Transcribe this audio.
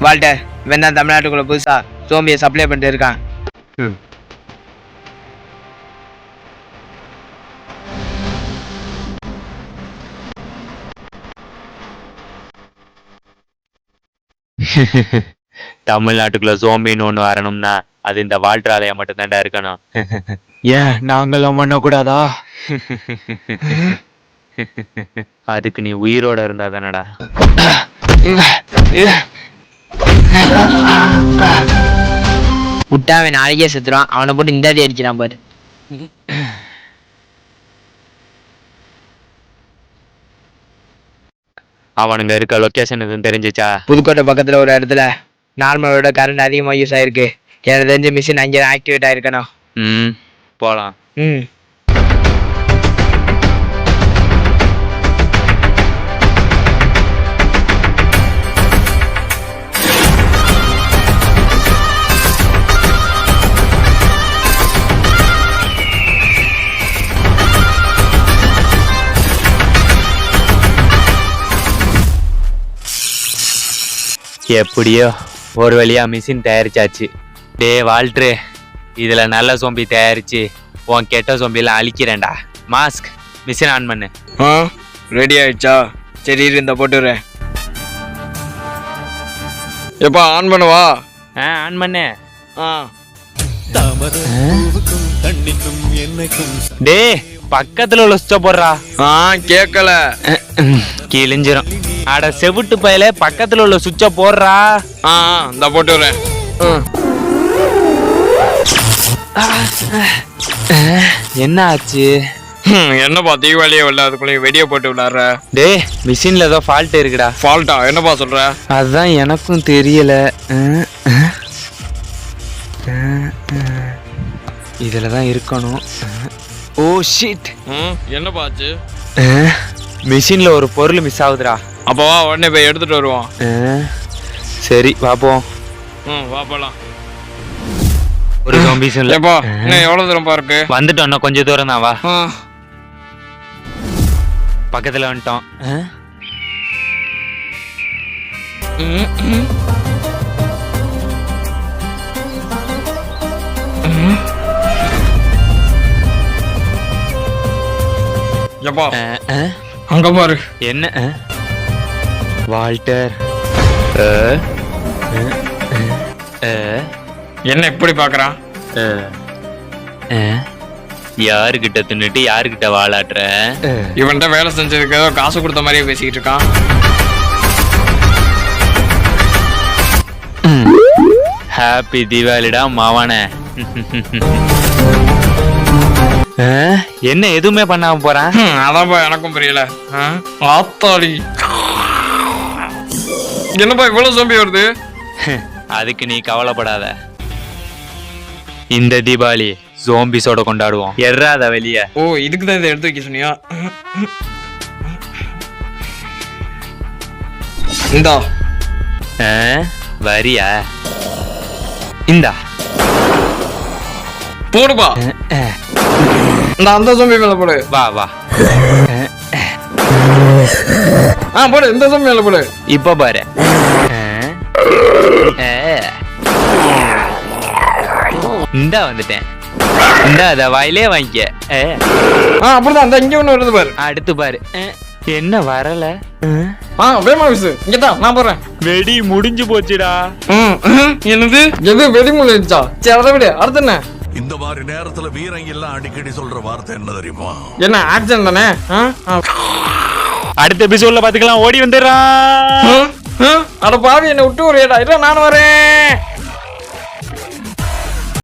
Walter, இவன் தான் தமிழ்நாட்டுக்குள்ள புதுசா சோம்பியை சப்ளை பண்ணிட்டு இருக்கான். தமிழ்நாட்டுக்குள்ள சோம்பின்னு ஒண்ணு வரணும்னா அது இந்த வால்டராலயா மட்டும் தாண்டா இருக்கணும். ஏன் நாங்களும் பண்ணக்கூடாதா? அதுக்கு நீ உயிரோட இருந்தா தானடா. விட்டா அவன் நாளைக்கே செத்துருவான். அவனை போட்டு இந்த அடிக்கிறான் பாரு. அவனுங்க இருக்க லொகேஷன் எதுவும் தெரிஞ்சிச்சா? புதுக்கோட்டை பக்கத்துல ஒரு இடத்துல நார்மலோட கரண்ட் அதிகமாக யூஸ் ஆயிருக்கு. எனக்கு தெரிஞ்ச மிஷின் அங்கே ஆக்டிவேட் ஆயிருக்கணும். போலாம். எப்படியோ ஒரு வழியா மிஷின் தயாரிச்சாச்சு. டே வால்ட்ரு, இதுல நல்ல சோம்பி தயாரிச்சு உன் கெட்ட சோம்பியெல்லாம் அழிக்கிறேன்டா. மாஸ்க், மிஷின் ஆன் பண்ணு. ரெடி ஆயிடுச்சா? சரி இந்த போட்டுறேன். எப்பா ஆன் பண்ணுவா? ஆன் பண்ணு. டே பக்கத்துல உள்ள சுவிட்ச போடுறா. கேட்கல, கிழிஞ்சிரும். அட செவிட்டு பயல, பக்கத்துல உள்ள சுவிட்ச போடுறா. இந்த போட்டுறேன். என்ன ஆச்சு? என்னப்பா தீபாவளியே வரல, அதுக்குள்ளே வெடியை போட்டு விளாடுற? டே மிஷின்ல ஏதோ ஃபால்ட் இருக்குடா. ஃபால்ட்டா? என்னப்பா சொல்ற? அதுதான் எனக்கும் தெரியல. இதுலதான் இருக்கணும். Oh shit. என்னப்பா ஆச்சு? மிஷின்ல ஒரு பொருள் மிஸ் ஆகுதுடா. அப்போ வா, உடனே போய் எடுத்துட்டு வருவோம். சரி பாப்போம். வா போலாம். ஒரு ஜாம்பிஸ் இல்ல. ஏப்பா இன்னும் எவ்வளவு தூரம் இருக்கு? வந்துட்டோம், இன்னும் கொஞ்சம் தூரம் தான். வா, பக்கத்துல வந்துட்டோம். ஏப்பா அங்க பாரு. என்ன வால்டர்? என்ன இப்படி பாக்குறான்? யாருகிட்ட தின்னுட்டு யாருகிட்ட வாழாட்டுற? இவன்கிட்ட வேலை செஞ்சதுக்கு ஏதோ காசு கொடுத்த மாதிரியே பேசிக்கிட்டு இருக்கான். ஹாப்பி தீபாவளிடா மாவானே. என்ன எதுவுமே பண்ணாம போறான்? அதான்ப்பா எனக்கும் புரியல. ஆத்தாடி, என்னப்பா இவ்வளவு சோம்பி வருது? அதுக்கு நீ கவலைப்படாத. இந்த தீபாவளி ஜோம்பிஸோட கொண்டாடுவோம். எறாத வெளிய. ஓ இதுக்கு தான் இதை எடுத்து வைக்க சொன்னியா? இந்தா. வரியா? இந்தா போடுப்பா. இந்த அந்த சோம்பி மேல போடு. வா வா. போடு, இந்த சோம்பி மேல போடு. இப்ப பாரு. இந்தா வந்துட்டேன். இந்தா அத வாயிலே வாங்கிக்க. அப்படிதான். அந்த இங்க ஒண்ணு வருது பாரு. அடுத்து பாரு. என்ன வரல? இங்கதான் நான் போறேன். வெடி முடிஞ்சு போச்சுடா. என்னது? எது வெடி முடிஞ்சா? சரி அதை விடு. அடுத்து என்ன? இந்த மாதிரி நேரத்துல வீரங்க எல்லாம் அடிக்கடி சொல்ற வார்த்தை என்ன தெரியுமா? என்ன ஆக்சன் தானே? அடுத்த எபிசோட்ல பாத்துக்கலாம். ஓடி வந்துடுறான். அட பாவி, என்ன விட்டு ஒரு நானும் வரேன்.